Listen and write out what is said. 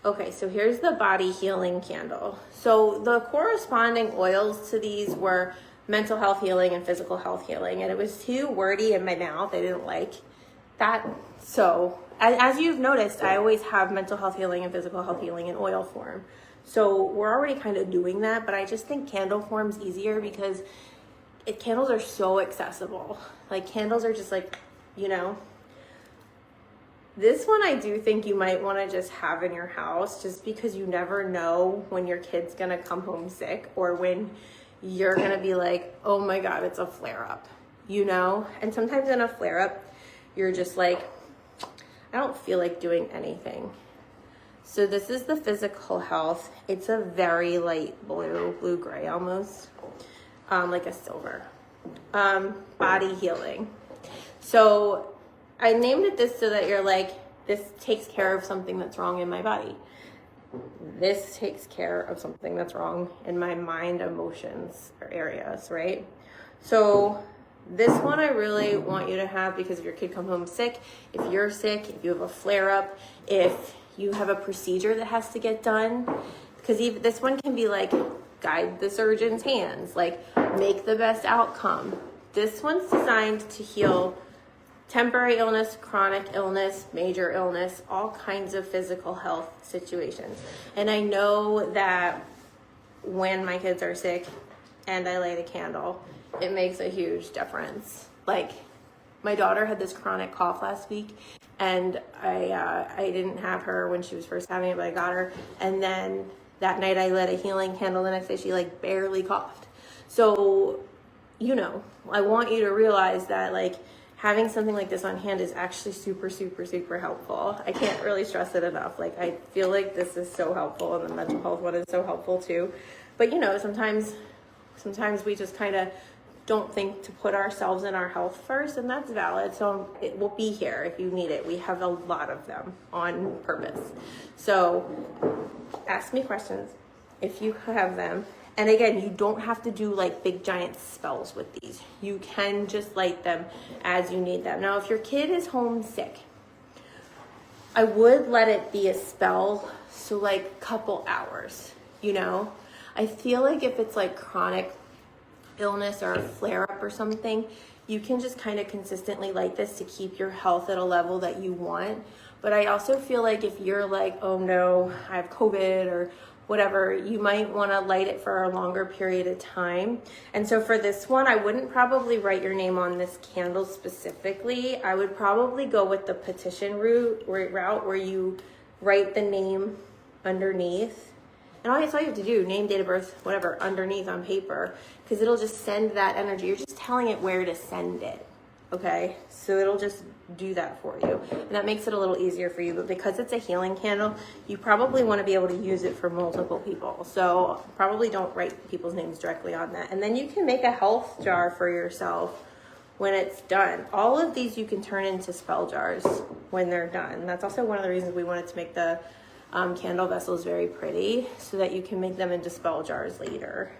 Okay, so here's the body healing candle. So the corresponding oils to these were mental health healing and physical health healing, and it was too wordy in my mouth. I didn't like that. So as you've noticed, I always have mental health healing and physical health healing in oil form. So we're already kind of doing that, but I just think candle form's easier because candles are so accessible. Like candles are just like, you know. This one I do think you might want to just have in your house just because you never know when your kid's going to come home sick or when you're going to be like, oh my God, it's a flare up, you know? And sometimes in a flare up, you're just like, I don't feel like doing anything. So this is the physical health. It's a very light blue-gray almost, like a silver. Body healing. So I named it this so that you're like, this takes care of something that's wrong in my body. This takes care of something that's wrong in my mind, emotions, or areas, right? So this one I really want you to have because if your kid come home sick, if you're sick, if you have a flare up, if you have a procedure that has to get done, because even this one can be like, guide the surgeon's hands, like make the best outcome. This one's designed to heal temporary illness, chronic illness, major illness, all kinds of physical health situations. And I know that when my kids are sick and I light a candle, it makes a huge difference. Like my daughter had this chronic cough last week and I didn't have her when she was first having it, but I got her. And then that night I lit a healing candle. The next day she like barely coughed. So, you know, I want you to realize that like having something like this on hand is actually super, super, super helpful. I can't really stress it enough. Like, I feel like this is so helpful, and the mental health one is so helpful too. But, you know, sometimes we just kind of don't think to put ourselves and our health first, and that's valid. So it will be here if you need it. We have a lot of them on purpose. So ask me questions if you have them. And again, you don't have to do like big giant spells with these. You can just light them as you need them. Now, if your kid is homesick, I would let it be a spell, so like couple hours, you know? I feel like if it's like chronic illness or a flare up or something, you can just kind of consistently light this to keep your health at a level that you want. But I also feel like if you're like, oh no, I have COVID or whatever, you might want to light it for a longer period of time. And so for this one, I wouldn't probably write your name on this candle specifically. I would probably go with the petition route where you write the name underneath. And all you have to do, name, date of birth, whatever, underneath on paper, because it'll just send that energy. You're just telling it where to send it, okay? So it'll just do that for you. And that makes it a little easier for you. But because it's a healing candle, you probably want to be able to use it for multiple people. So probably don't write people's names directly on that. And then you can make a health jar for yourself when it's done. All of these you can turn into spell jars when they're done. That's also one of the reasons we wanted to make the candle vessels very pretty, so that you can make them into spell jars later.